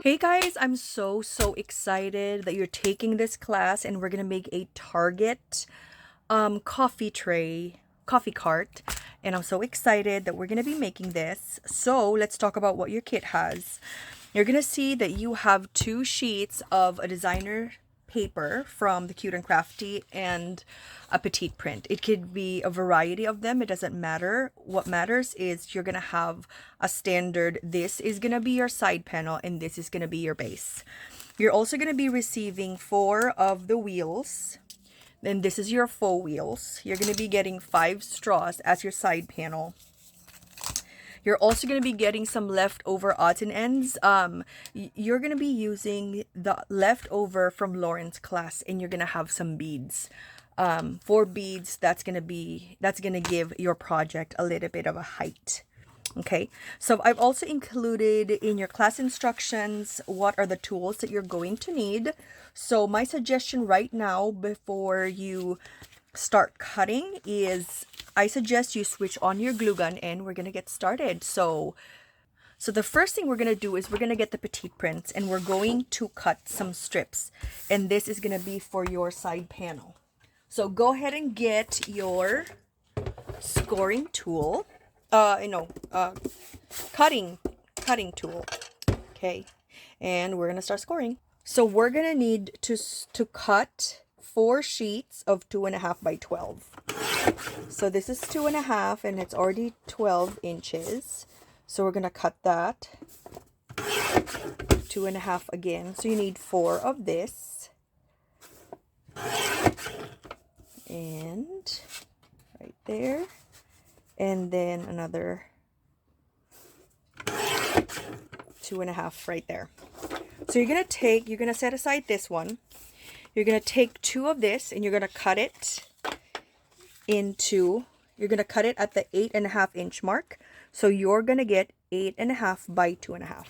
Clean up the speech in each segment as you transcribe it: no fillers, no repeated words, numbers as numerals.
Hey guys, I'm so excited that you're taking this class and we're gonna make a Target coffee cart, and I'm so excited that we're gonna be making this. So let's talk about what your kit has. You're gonna see that you have 2 sheets of a designer paper from the Cute and Crafty and a petite print. It could be a variety of them, it doesn't matter. What matters is you're gonna have a standard. This is gonna be your side panel and this is gonna be your base. You're also gonna be receiving 4 of the wheels. Then this is your faux wheels. You're gonna be getting 5 straws as your side panel. You're also going to be getting some leftover odds and ends. You're going to be using the leftover from Lauren's class, and you're going to have some beads. 4 beads, that's going to give your project a little bit of a height. Okay, so I've also included in your class instructions what are the tools that you're going to need. So my suggestion right now before you start cutting is I suggest you switch on your glue gun and we're going to get started. So the first thing we're going to do is we're going to get the petite prints and we're going to cut some strips. And this is going to be for your side panel. So go ahead and get your scoring tool. Cutting tool. Okay. And we're going to start scoring. So we're going to need to cut 4 sheets of 2.5 by 12. So this is 2.5 and it's already 12 inches. So we're going to cut that 2.5 again. So you need 4 of this. And right there. And then another 2.5 right there. So you're going to set aside this one. You're going to take 2 of this and you're going to cut it you're going to cut it at the 8.5 inch mark. So you're going to get 8.5 by 2.5.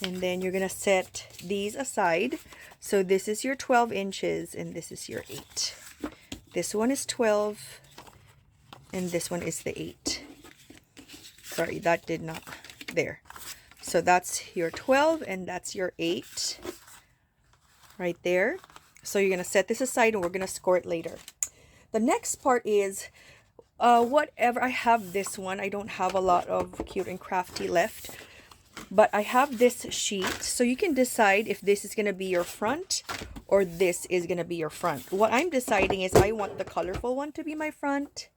And then you're going to set these aside. So this is your 12 inches and this is your 8. This one is 12 and this one is the 8. Sorry, that did not, there. So that's your 12 and that's your 8. Right there. So you're going to set this aside and we're going to score it later. The next part is whatever. I have this one. I don't have a lot of Cute and Crafty left, but I have this sheet. So you can decide if this is going to be your front or this is going to be your front. What I'm deciding is I want the colorful one to be my front.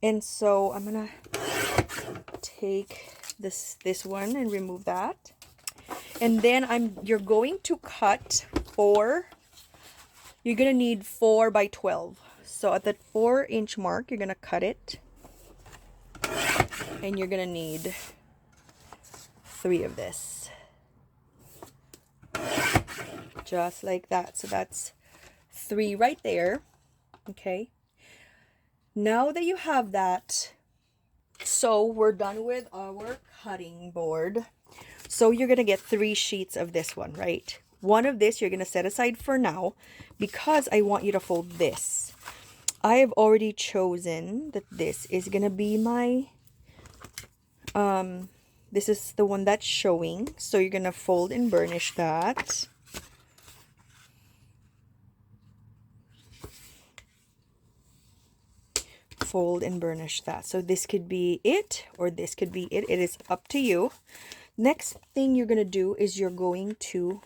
And so I'm going to take this one and remove that. And then you're going to cut 4. You're going to need 4 by 12. So at the 4 inch mark, you're going to cut it. And you're going to need 3 of this. Just like that. So that's 3 right there. Okay. Now that you have that, so we're done with our cutting board. So you're going to get 3 sheets of this one, right? One of this you're going to set aside for now because I want you to fold this. I have already chosen that this is going to be my, this is the one that's showing. So you're going to fold and burnish that. Fold and burnish that. So this could be it or this could be it. It is up to you. Next thing you're going to do is you're going to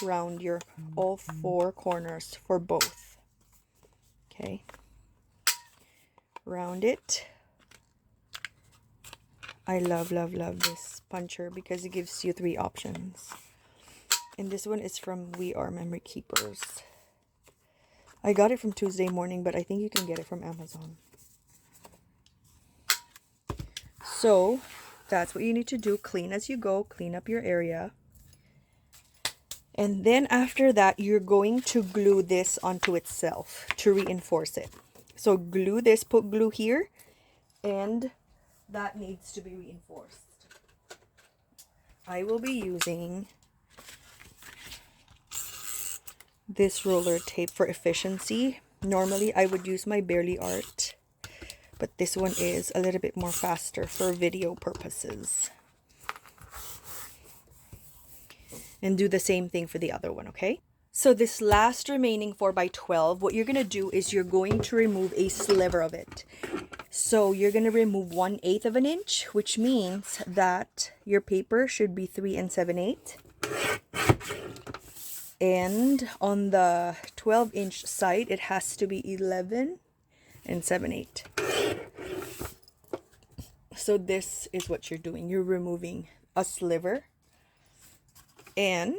round your all 4 corners for both. Okay. Round it. I love this puncher because it gives you 3 options. And this one is from We Are Memory Keepers. I got it from Tuesday Morning, but I think you can get it from Amazon. So that's what you need to do. Clean as you go. Clean up your area. And then after that, you're going to glue this onto itself to reinforce it. So glue this, put glue here, and that needs to be reinforced. I will be using this roller tape for efficiency. Normally, I would use my Barely Art, but this one is a little bit more faster for video purposes. And do the same thing for the other one, okay? So this last remaining 4x12, what you're going to do is you're going to remove a sliver of it. So you're going to remove 1/8 of an inch, which means that your paper should be 3 7/8. And on the 12-inch side, it has to be 11 7/8. So this is what you're doing. You're removing a sliver. And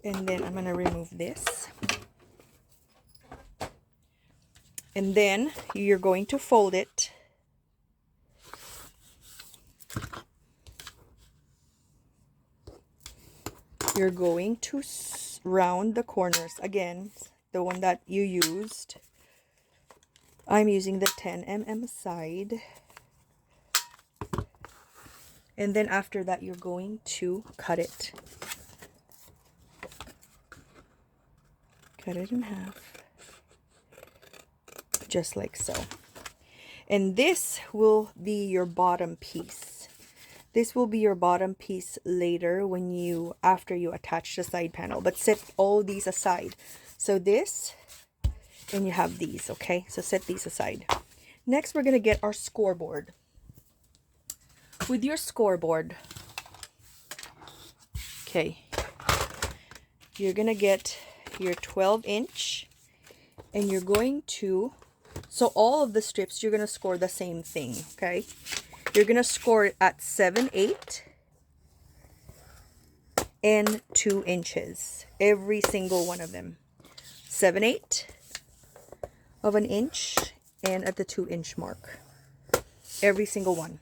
then I'm going to remove this. And then you're going to fold it. You're going to round the corners again, the one that you used. I'm using the 10 mm side. And then after that, you're going to cut it. Cut it in half. Just like so. And this will be your bottom piece. This will be your bottom piece later when after you attach the side panel. But set all these aside. So this, and you have these, okay? So set these aside. Next, we're going to get our scoreboard. With your scoreboard, okay, you're going to get your 12-inch, and you're going to, so all of the strips, you're going to score the same thing, okay? You're going to score it at 7/8 and 2 inches. Every single one of them. 7/8 of an inch and at the 2-inch mark. Every single one.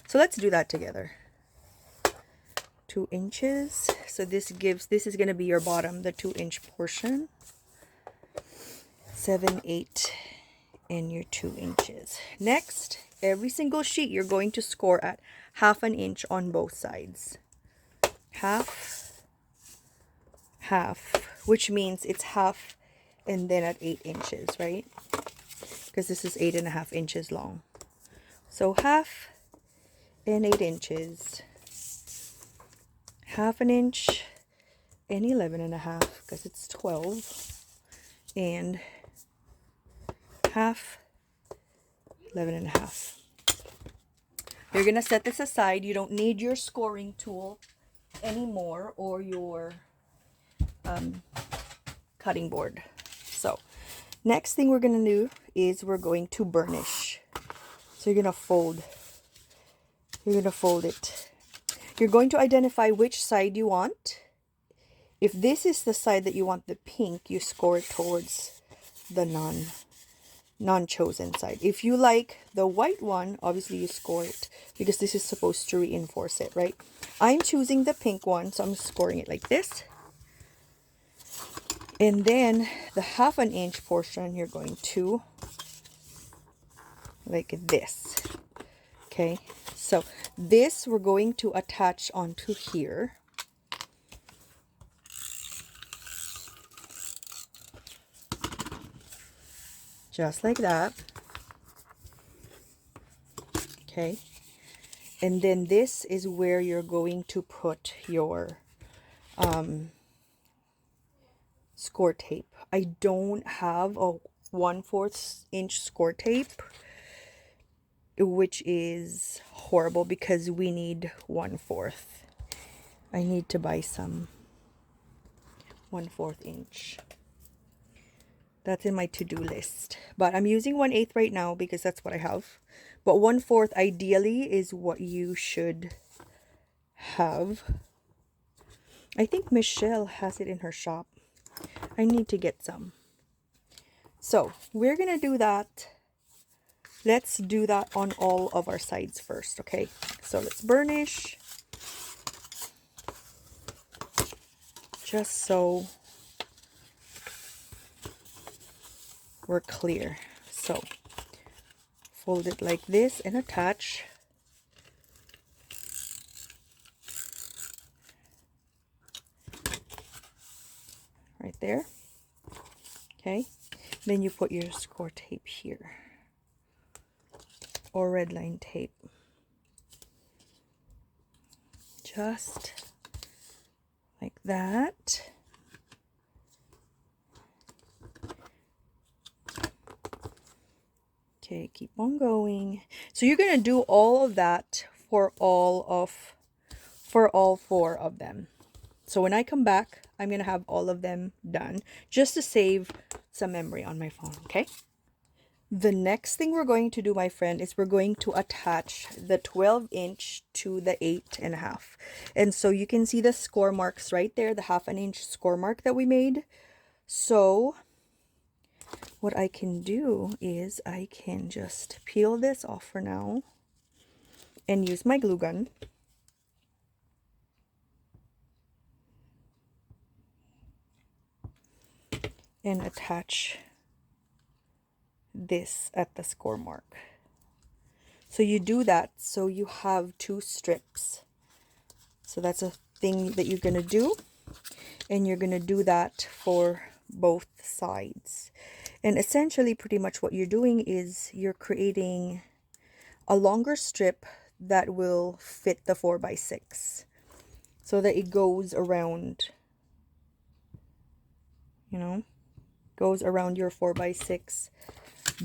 So let's do that together. 2 inches. So this is going to be your bottom, the 2-inch portion. 7/8 and your 2 inches. Next, every single sheet you're going to score at 1/2 an inch on both sides. Half, which means it's half and then at 8 inches, right? Because this is 8.5 inches long. So 1/2 and 8 inches. 1/2 an inch and 11.5 because it's 12. And 1/2, 11.5. You're going to set this aside. You don't need your scoring tool anymore or your cutting board. So next thing we're going to do is we're going to burnish. So you're going to fold. You're going to fold it. You're going to identify which side you want. If this is the side that you want the pink, you score it towards the non-chosen side. If you like the white one, obviously you score it because this is supposed to reinforce it, right? I'm choosing the pink one, so I'm scoring it like this. And then the 1/2 an inch portion, you're going to like this. Okay, so this we're going to attach onto here. Just like that. Okay. And then this is where you're going to put your score tape. I don't have a 1/4 inch score tape, which is horrible because we need 1/4. I need to buy some 1/4 inch. That's in my to-do list. But I'm using 1/8 right now because that's what I have. But 1/4 ideally is what you should have. I think Michelle has it in her shop. I need to get some. So we're going to do that. Let's do that on all of our sides first, okay? So let's burnish. Just so we're clear. So fold it like this and attach. Right there. Okay. Then you put your score tape here. Or red line tape. Just that. Okay, keep on going. So you're going to do all of that for all 4 of them. So when I come back, I'm going to have all of them done just to save some memory on my phone, okay? The next thing we're going to do, my friend, is we're going to attach the 12-inch to the 8.5. And so you can see the score marks right there, the 1/2 inch score mark that we made. So what I can do is I can just peel this off for now and use my glue gun. And attach this at the score mark. So you do that so you have 2 strips. So that's a thing that you're going to do. And you're going to do that for both sides. And essentially pretty much what you're doing is you're creating a longer strip that will fit the 4x6 so that it goes around, you know, goes around your 4x6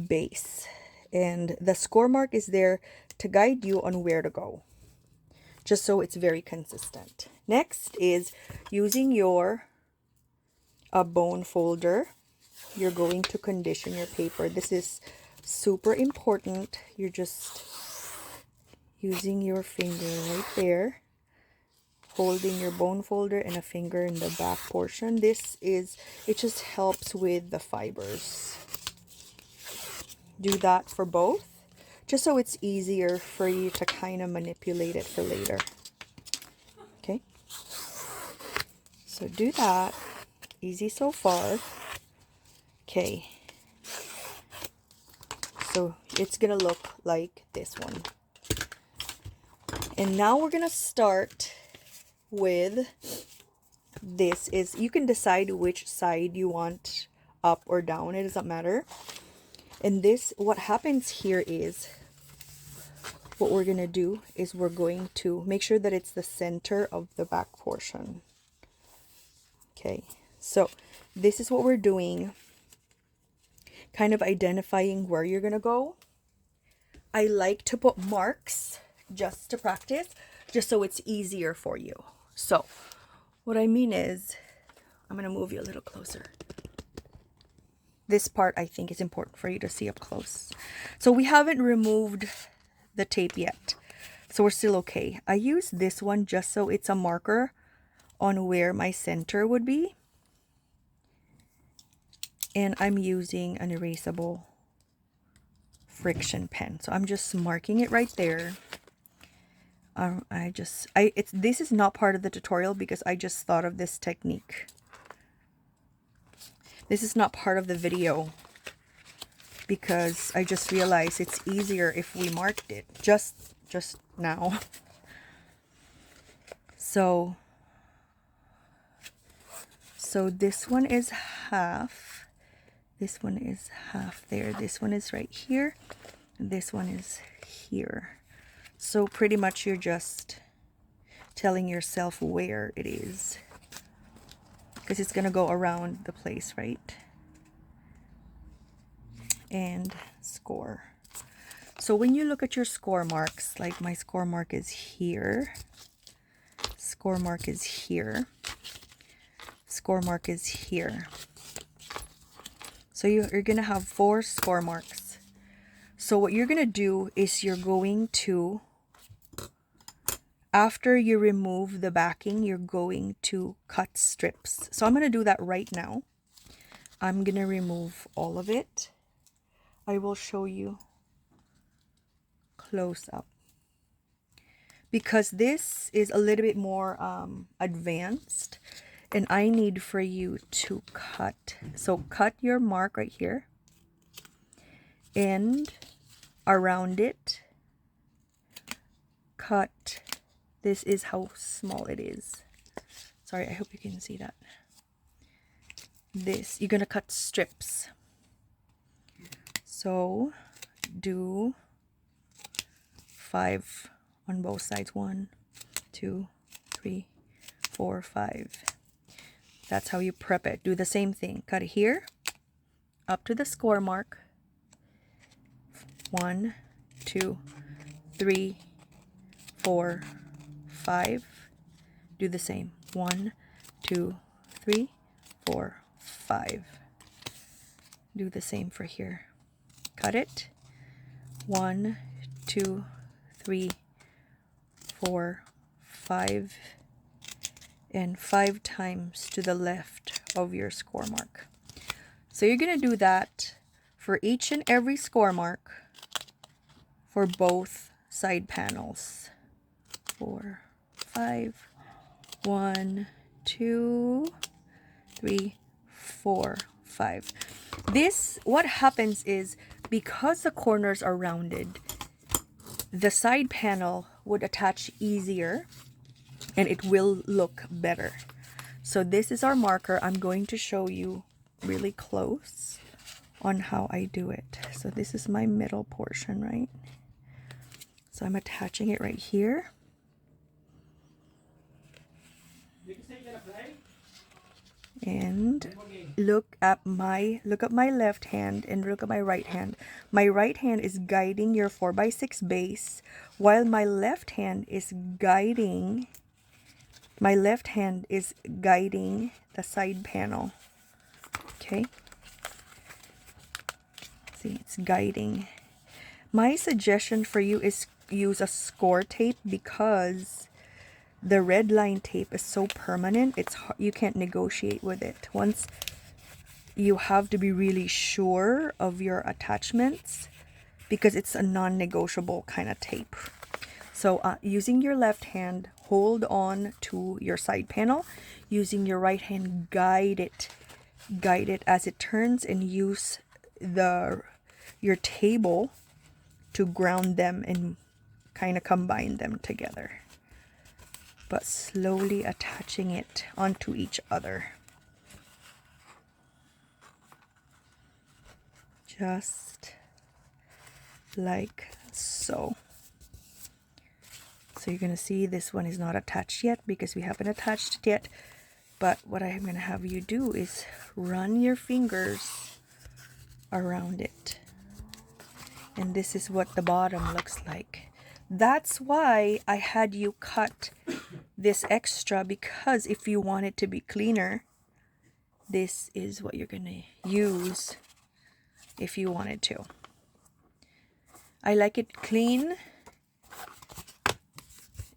base. And the score mark is there to guide you on where to go, just so it's very consistent. Next is using your bone folder. You're going to condition your paper. This is super important. You're just using your finger right there, holding your bone folder and a finger in the back portion. It just helps with the fibers. Do that for both, just so it's easier for you to kind of manipulate it for later. Okay, so do that. Easy so far. Okay, so it's gonna look like this one. And now we're gonna start with this. Is you can decide which side you want, up or down, it doesn't matter. And this, what happens here is, what we're gonna do is we're going to make sure that it's the center of the back portion. Okay, so this is what we're doing, kind of identifying where you're gonna go. I like to put marks just to practice, just so it's easier for you. So what I mean is, I'm gonna move you a little closer. This part I think is important for you to see up close. So we haven't removed the tape yet, so we're still okay. I use this one just so it's a marker on where my center would be. And I'm using an erasable friction pen. So I'm just marking it right there. This is not part of the tutorial because I just thought of this technique. This is not part of the video because I just realized it's easier if we marked it just now. So this one is half. This one is half there. This one is right here. And this one is here. So pretty much you're just telling yourself where it is, because it's going to go around the place, right? And score. So when you look at your score marks, like my score mark is here, score mark is here, score mark is here. So you're going to have 4 score marks. So what you're going to do is you're going to, after you remove the backing, you're going to cut strips. So I'm going to do that right now. I'm going to remove all of it. I will show you close up, because this is a little bit more advanced, and I need for you to cut. So cut your mark right here and around it, cut. This is how small it is. Sorry, I hope you can see that. This, you're gonna cut strips. So do 5 on both sides. 1, 2, 3, 4, 5. That's how you prep it. Do the same thing. Cut it here, up to the score mark. 1, 2, 3, 4, 5. Do the same. 1, 2, 3, 4, 5. Do the same for here. Cut it. 1, 2, 3, 4, 5, and 5 times to the left of your score mark. So you're going to do that for each and every score mark for both side panels. 4, 5, 1, 2, 3, 4, 5. This, what happens is, because the corners are rounded, the side panel would attach easier and it will look better. So this is our marker. I'm going to show you really close on how I do it. So this is my middle portion, right? So I'm attaching it right here. And look at my left hand and look at my right hand. My right hand is guiding your 4x6 base, while my left hand is guiding the side panel. Okay? See, it's guiding. My suggestion for you is use a score tape, because the red line tape is so permanent, you can't negotiate with it. Once you have to be really sure of your attachments, because it's a non-negotiable kind of tape. So using your left hand, hold on to your side panel. Using your right hand, guide it as it turns, and use your table to ground them and kind of combine them together, but slowly attaching it onto each other. Just like so. So you're going to see this one is not attached yet because we haven't attached it yet. But what I'm going to have you do is run your fingers around it. And this is what the bottom looks like. That's why I had you cut this extra, because if you want it to be cleaner, this is what you're going to use if you wanted to. I like it clean,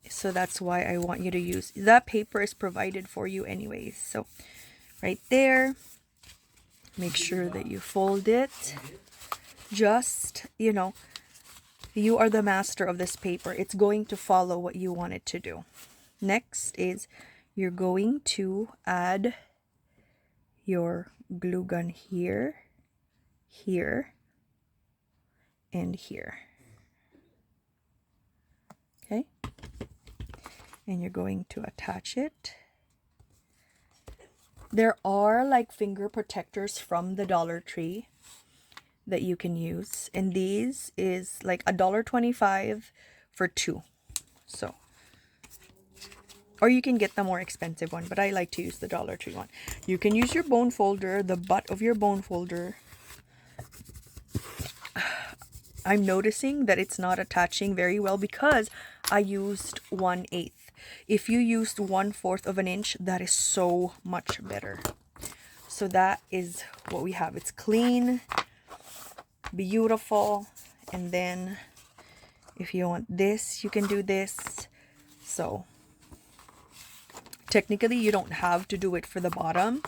so that's why I want you to use that. Paper is provided for you anyways. So right there, make sure that you fold it. Just, you are the master of this paper. It's going to follow what you want it to do. Next is you're going to add your glue gun here, here, and here. Okay? And you're going to attach it. There are like finger protectors from the Dollar Tree that you can use, and these is like $1.25 for 2. So, or you can get the more expensive one, but I like to use the Dollar Tree one. You can use your bone folder, the butt of your bone folder. I'm noticing that it's not attaching very well because I used 1/8. If you used 1/4 of an inch, that is so much better. So that is what we have. It's clean, beautiful, and then if you want this, you can do this. So technically you don't have to do it for the bottom,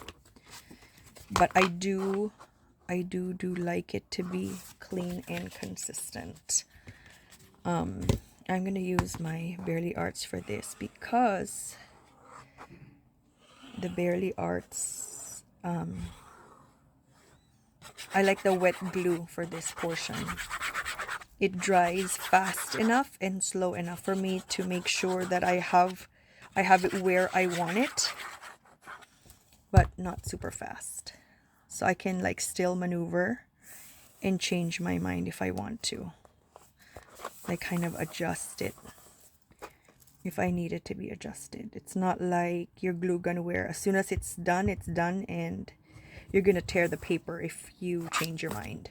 but I do like it to be clean and consistent. I'm gonna use my Barely Arts for this because the Barely Arts, I like the wet glue for this portion. It dries fast enough and slow enough for me to make sure that I have it where I want it, but not super fast. So I can like still maneuver and change my mind if I want to. Like kind of adjust it. if I need it to be adjusted. It's not like your glue gun where as soon as it's done, and you're gonna tear the paper if you change your mind.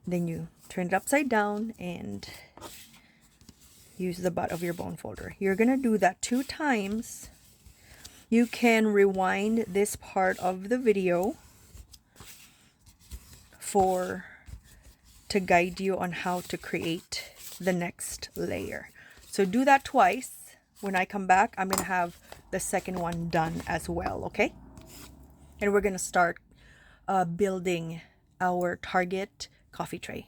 Then you turn it upside down and use the butt of your bone folder. You're gonna do that 2 times. You can rewind this part of the video to guide you on how to create the next layer. So do that twice. When I come back, I'm gonna have the second one done as well, okay? And we're gonna start building our target coffee tray.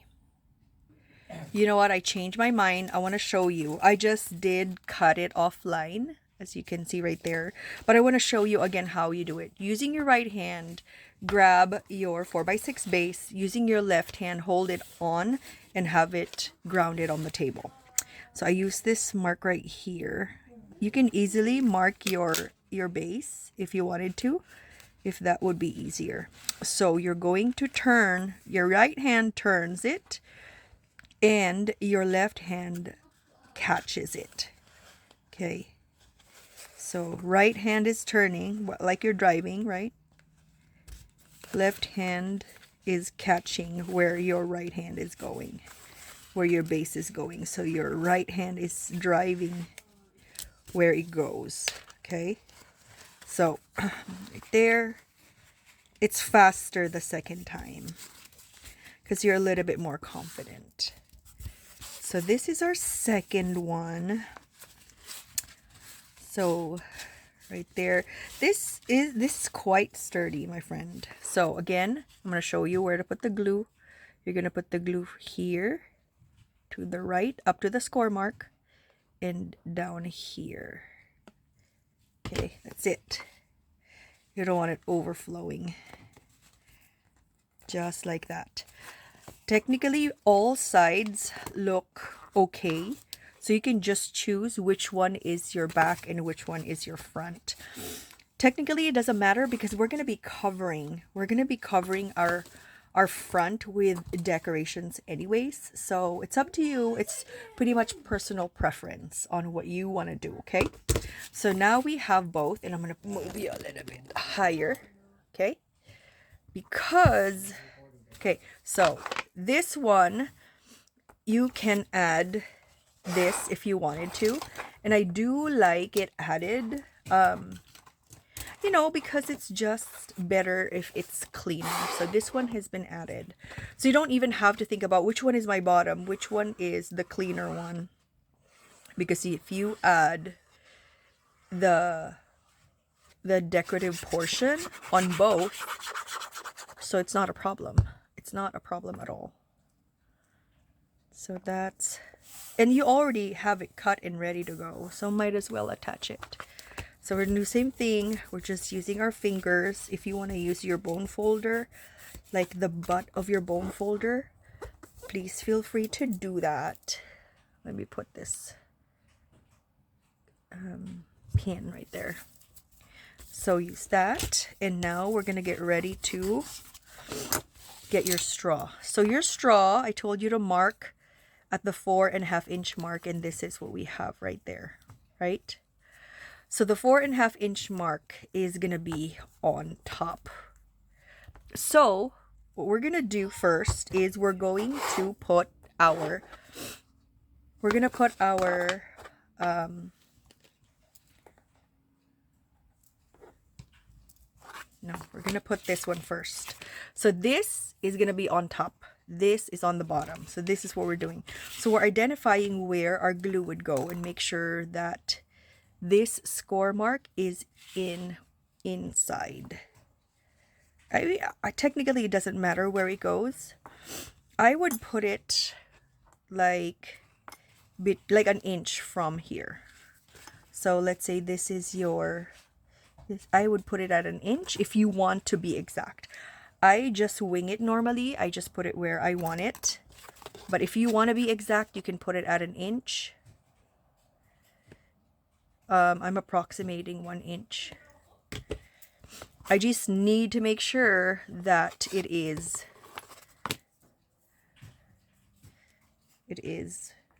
You know what? I changed my mind. I want to show you. I just did cut it offline, as you can see right there. But I want to show you again how you do it. Using your right hand, grab your 4x6 base. Using your left hand, hold it on and have it grounded on the table. So I use this mark right here. You can easily mark your base if you wanted to, if that would be easier. So you're going to turn, your right hand turns it, and your left hand catches it. Okay. So right hand is turning, like you're driving, right? Left hand is catching where your right hand is going, where your base is going. So your right hand is driving where it goes. Okay. So right there, it's faster the second time because you're a little bit more confident. So this is our second one. So right there, this is quite sturdy, my friend. So again, I'm going to show you where to put the glue. You're going to put the glue here to the right, up to the score mark, and down here. Okay, that's it. You don't want it overflowing. Just like that. Technically, all sides look okay. So you can just choose which one is your back and which one is your front. Technically, it doesn't matter because we're going to be covering our front with decorations anyways. So it's up to you. It's pretty much personal preference on what you want to do, okay? So now we have both, and I'm going to move you a little bit higher, okay? Because, okay, so this one, you can add this if you wanted to, and I do like it added, you know, because it's just better if it's cleaner. So this one has been added, so you don't even have to think about which one is my bottom, which one is the cleaner one, because if you add the decorative portion on both, so it's not a problem. It's not a problem at all. So that's, and you already have it cut and ready to go, so might as well attach it. So we're gonna do the same thing. We're just using our fingers. If you want to use your bone folder, like the butt of your bone folder, please feel free to do that. Let me put this pin right there. So use that, and now we're gonna get ready to get your straw. So your straw, I told you to mark at the 4.5 inch mark, and this is what we have right there, right? So the 4.5 inch mark is gonna be on top. So what we're gonna do first is we're going to put our no, we're gonna put this one first. So this is gonna be on top. This is on the bottom. So this is what we're doing. So we're identifying where our glue would go and make sure that this score mark is inside. I technically it doesn't matter where it goes. I would put it like an inch from here. So let's say this is your, I would put it at an inch if you want to be exact. I just wing it normally. I just put it where I want it. But if you want to be exact, you can put it at an inch. I'm approximating 1 inch. I just need to make sure that it is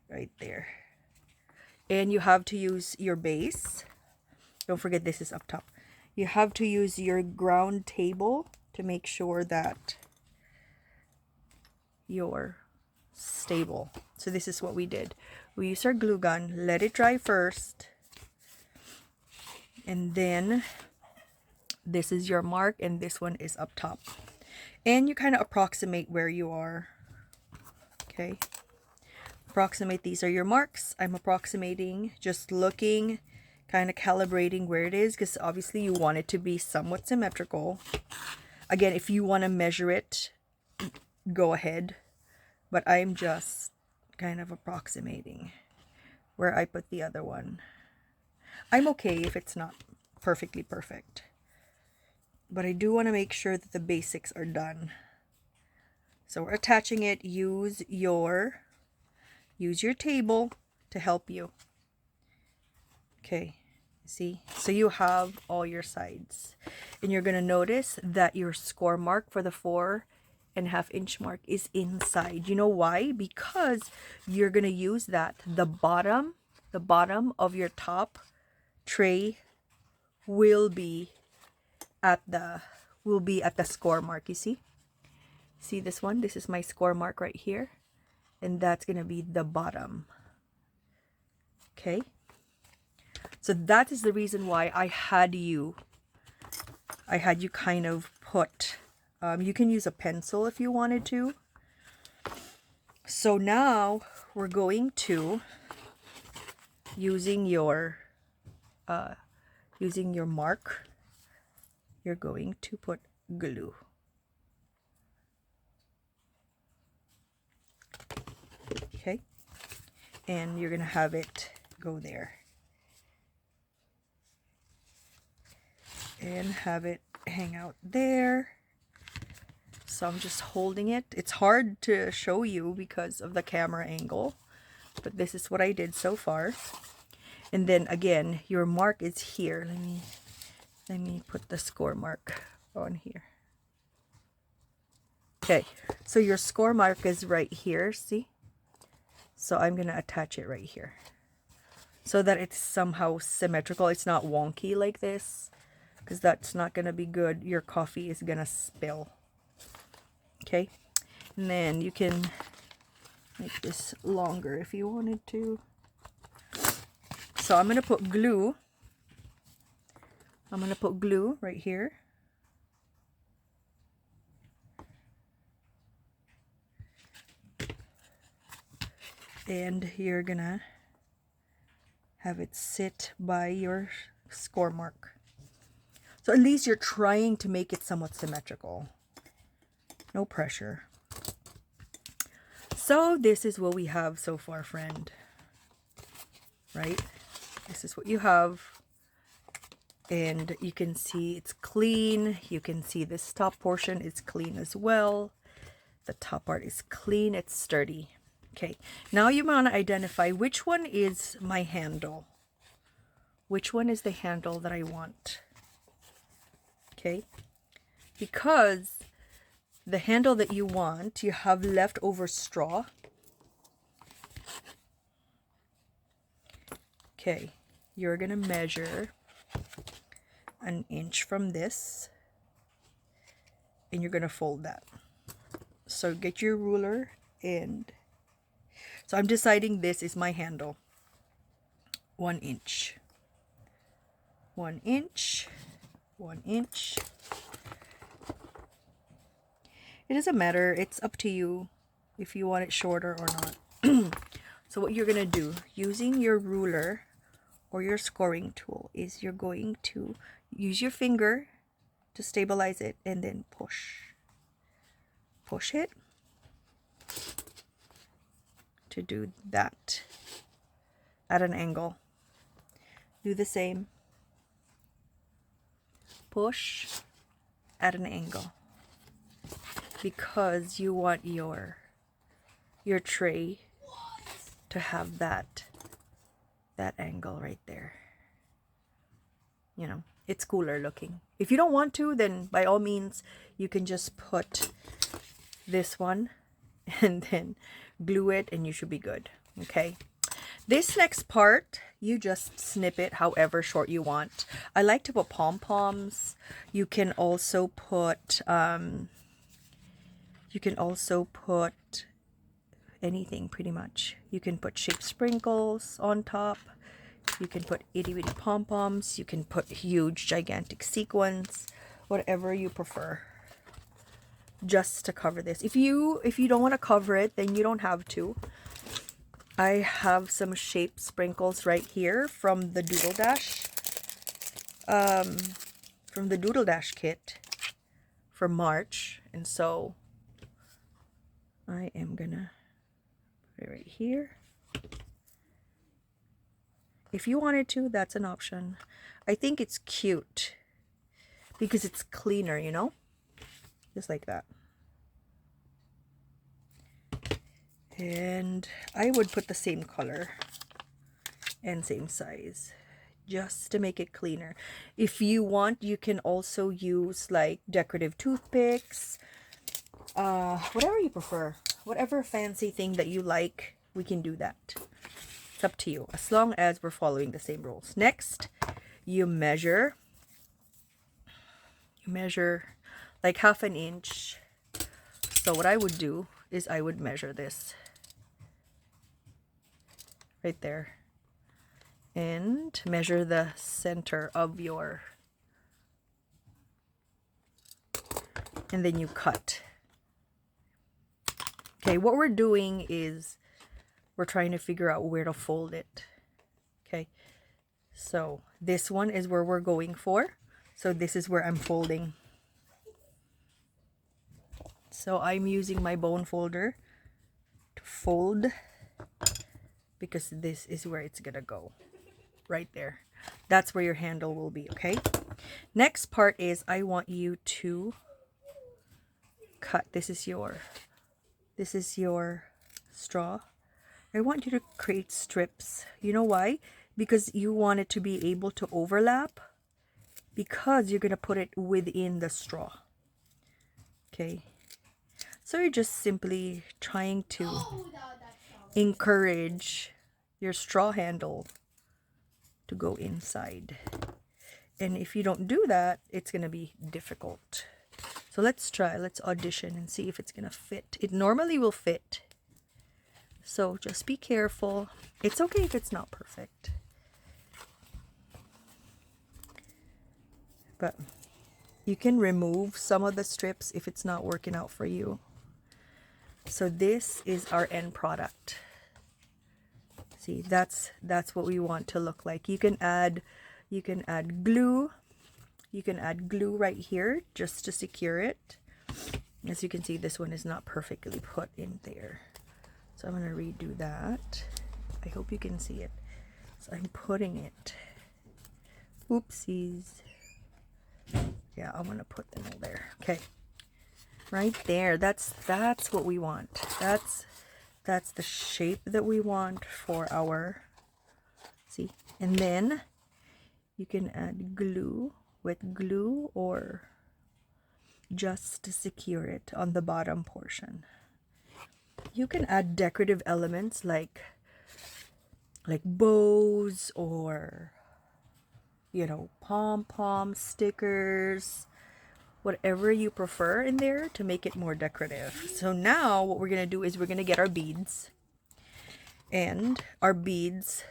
right there. And you have to use your base. Don't forget this is up top. You have to use your ground table to make sure that you're stable. So this is what we did. We used our glue gun, let it dry first, and then this is your mark and this one is up top. And you kind of approximate where you are. Okay. Approximate, these are your marks. I'm approximating, just looking, kind of calibrating where it is, because obviously you want it to be somewhat symmetrical. Again, if you want to measure it, go ahead, but I'm just kind of approximating where I put the other one. I'm okay if it's not perfectly perfect, but I do want to make sure that the basics are done. So we're attaching it. Use your table to help you. Okay, see, so you have all your sides, and you're going to notice that your score mark for the 4.5 inch mark is inside. You know why? Because you're going to use that. The bottom of your top tray will be at the score mark. You see this one? This is my score mark right here, and that's going to be the bottom. Okay, so that is the reason why I had you kind of put, you can use a pencil if you wanted to. So now we're going to using your mark, you're going to put glue. Okay, and you're gonna have it go there and have it hang out there. So I'm just holding it. It's hard to show you because of the camera angle, but this is what I did so far. And then again, your mark is here. Let me put the score mark on here. Okay, so your score mark is right here, see? So I'm going to attach it right here so that it's somehow symmetrical. It's not wonky like this, because that's not going to be good. Your coffee is going to spill. Okay, and then you can make this longer if you wanted to. So I'm going to put glue. I'm going to put glue right here. And you're going to have it sit by your score mark. So at least you're trying to make it somewhat symmetrical. No pressure. So this is what we have so far, friend. Right? This is what you have. And you can see it's clean. You can see this top portion is clean as well. The top part is clean. It's sturdy. Okay, now you want to identify which one is my handle. Which one is the handle that I want? Okay, because the handle that you want, you have leftover straw. Okay, you're going to measure 1 inch from this, and you're going to fold that. So get your ruler, and so I'm deciding this is my handle. 1 inch. 1 inch. 1 inch. It doesn't matter. It's up to you if you want it shorter or not. So what you're going to do, using your ruler or your scoring tool, is you're going to use your finger to stabilize it and then push. Push it to do that at an angle. Do the same. Push at an angle, because you want your tray to have that angle right there. You know, it's cooler looking. If you don't want to, then by all means you can just put this one and then glue it and you should be good. Okay, This next part, you just snip it however short you want. I like to put pom-poms. You can also put anything pretty much. You can put shaped sprinkles on top. You can put itty bitty pom-poms. You can put huge gigantic sequins, whatever you prefer, just to cover this. If you don't want to cover it, then you don't have to. I have some shaped sprinkles right here from the Doodle Dash kit for March, and so I am gonna put it right here. If you wanted to, that's an option. I think it's cute because it's cleaner, you know, just like that. And I would put the same color and same size just to make it cleaner. If you want, you can also use like decorative toothpicks, whatever you prefer, whatever fancy thing that you like, we can do that. It's up to you, as long as we're following the same rules. Next, you measure like 1/2 inch. So what I would do is I would measure this right there and measure the center of your, and then you cut. Okay, what we're doing is we're trying to figure out where to fold it. Okay, so this one is where we're going for. So this is where I'm folding. So I'm using my bone folder to fold because this is where it's gonna go. Right there. That's where your handle will be, okay? Next part is I want you to cut. This is your straw. I want you to create strips. You know why? Because you want it to be able to overlap, because you're gonna put it within the straw. Okay, so you're just simply trying to encourage your straw handle to go inside, and if you don't do that, it's gonna be difficult. So let's try, let's audition and see if it's gonna fit. It normally will fit, so just be careful. It's okay if it's not perfect, but you can remove some of the strips if it's not working out for you. So this is our end product. See, that's what we want to look like. You can add glue. You can add glue right here just to secure it. As you can see, this one is not perfectly put in there. So I'm going to redo that. I hope you can see it. So I'm putting it. Oopsies. Yeah, I'm going to put them all there. Okay. Right there. That's what we want. That's the shape that we want for our, see? And then you can add glue with glue or just to secure it on the bottom portion. You can add decorative elements like bows or, you know, pom-pom stickers, whatever you prefer in there to make it more decorative. So now what we're going to do is we're going to get our beads. And our beads,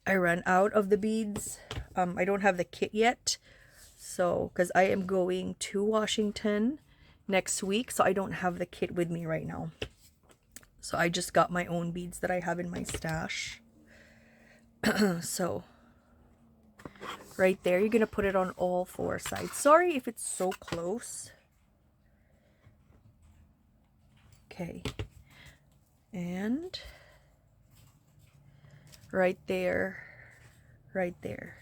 I ran out of the beads. I don't have the kit yet. So, because I am going to Washington next week, so I don't have the kit with me right now. So I just got my own beads that I have in my stash. So right there, you're gonna put it on all 4 sides. Sorry if it's so close. Okay, and right there, right there.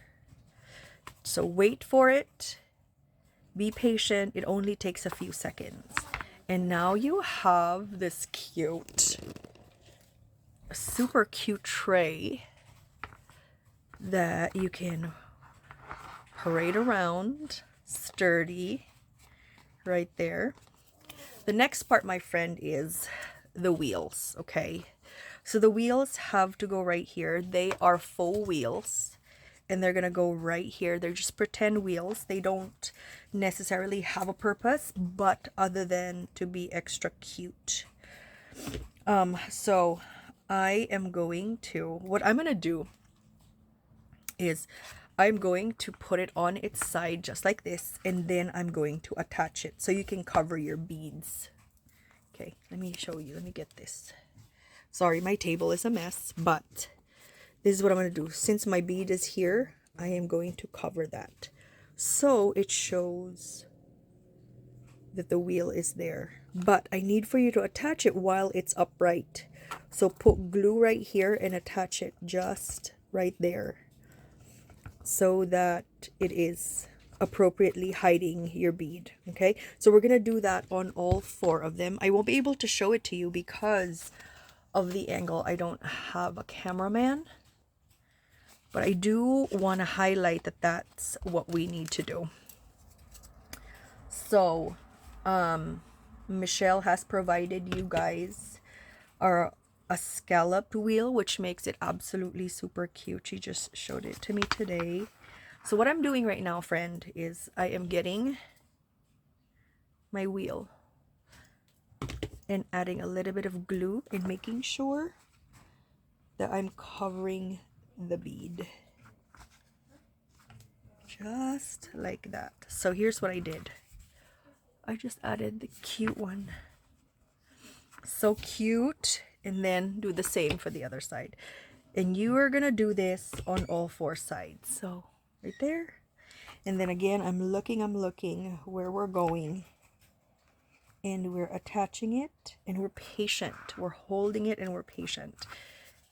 So wait for it, be patient, it only takes a few seconds. And now you have this cute, super cute tray that you can parade around, sturdy, right there. The next part, my friend, is the wheels, okay? So the wheels have to go right here. They are faux wheels, and they're gonna go right here. They're just pretend wheels. They don't necessarily have a purpose, but other than to be extra cute. So I am going to, what I'm gonna do is I'm going to put it on its side just like this, and then I'm going to attach it so you can cover your beads. Okay, let me show you. Let me get this. Sorry, my table is a mess, but this is what I'm going to do. Since my bead is here, I am going to cover that. So it shows that the wheel is there. But I need for you to attach it while it's upright. So put glue right here and attach it just right there, so that it is appropriately hiding your bead. Okay, so we're gonna do that on all 4 of them. I won't be able to show it to you because of the angle. I don't have a cameraman, but I do want to highlight that that's what we need to do. So Michelle has provided you guys a scalloped wheel, which makes it absolutely super cute. She just showed it to me today. So what I'm doing right now, friend, is I am getting my wheel and adding a little bit of glue and making sure that I'm covering the bead. Just like that. So here's what I did. I just added the cute one. So cute. And then do the same for the other side. And you are going to do this on all 4 sides. So right there. And then again, I'm looking where we're going. And we're attaching it. And we're patient. We're holding it and we're patient.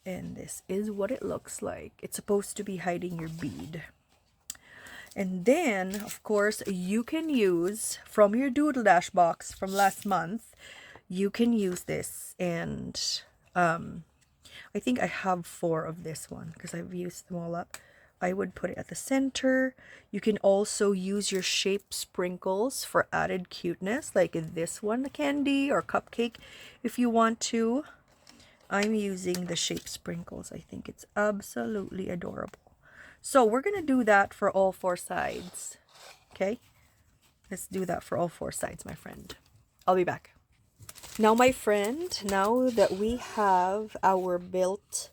And this is what it looks like. It's supposed to be hiding your bead. And then, of course, you can use from your Doodle Dash box from last month, you can use this. And I think I have 4 of this one because I've used them all up. I would put it at the center. You can also use your shape sprinkles for added cuteness, like this one, the candy or cupcake, if you want to. I'm using the shape sprinkles. I think it's absolutely adorable. So we're going to do that for all 4 sides. Okay? Let's do that for all 4 sides, my friend. I'll be back. Now, my friend, now that we have our built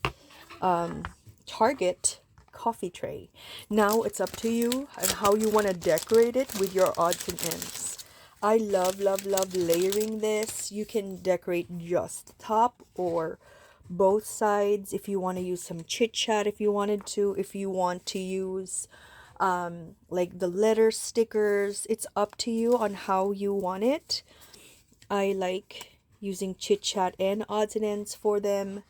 Target coffee tray, now it's up to you and how you want to decorate it with your odds and ends. I love layering this. You can decorate just the top or both sides if you want to use some chit chat, if you wanted to, if you want to use like the letter stickers. It's up to you on how you want it. I like using chit chat and odds and ends for them,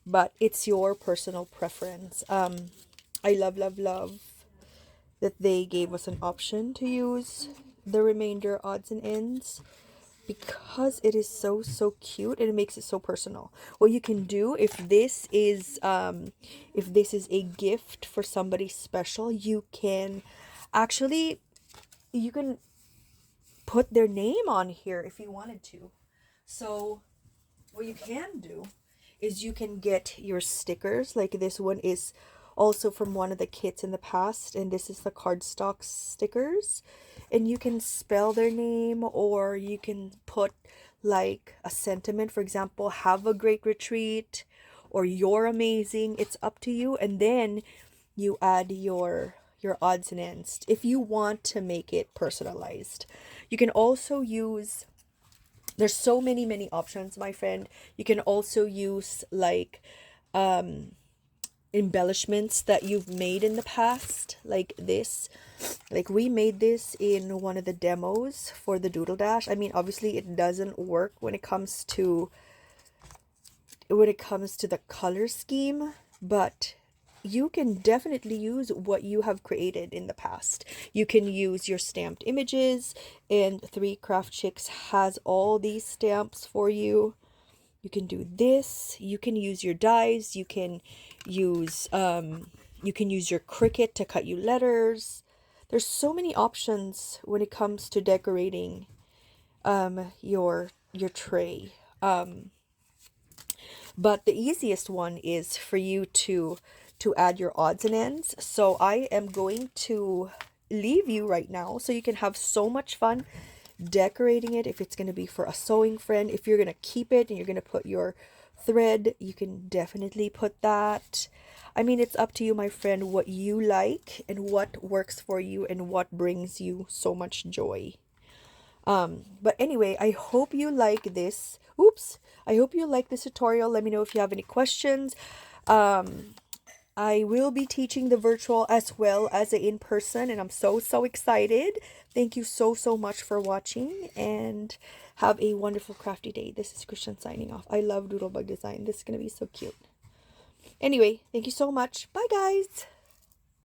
but it's your personal preference. I love that they gave us an option to use the remainder odds and ends, because it is so cute and it makes it so personal. What you can do, if this is a gift for somebody special, you can put their name on here if you wanted to. So what you can do is you can get your stickers. Like this one is also from one of the kits in the past, and this is the cardstock stickers, and you can spell their name, or you can put like a sentiment, for example, have a great retreat, or you're amazing. It's up to you. And then you add your odds and ends if you want to make it personalized. You can also use, there's so many options, my friend. You can also use like embellishments that you've made in the past, like this. Like we made this in one of the demos for the Doodle Dash. I mean, obviously it doesn't work when it comes to the color scheme, but you can definitely use what you have created in the past. You can use your stamped images, and 3 Craft Chicks has all these stamps for you. You can do this. You can use your dies. You can use your Cricut to cut you letters. There's so many options when it comes to decorating your tray. But the easiest one is for you to add your odds and ends. So I am going to leave you right now so you can have so much fun decorating it. If it's going to be for a sewing friend, if you're going to keep it and you're going to put your thread, you can definitely put that. I mean, it's up to you, my friend, what you like and what works for you and what brings you so much joy. But anyway, I hope you like this. Oops. I hope you like this tutorial. Let me know if you have any questions. I will be teaching the virtual as well as the in-person, and I'm so excited. Thank you so much for watching, and have a wonderful crafty day. This is Christian signing off. I love doodlebug design. This is going to be so cute. Anyway, thank you so much. Bye, guys.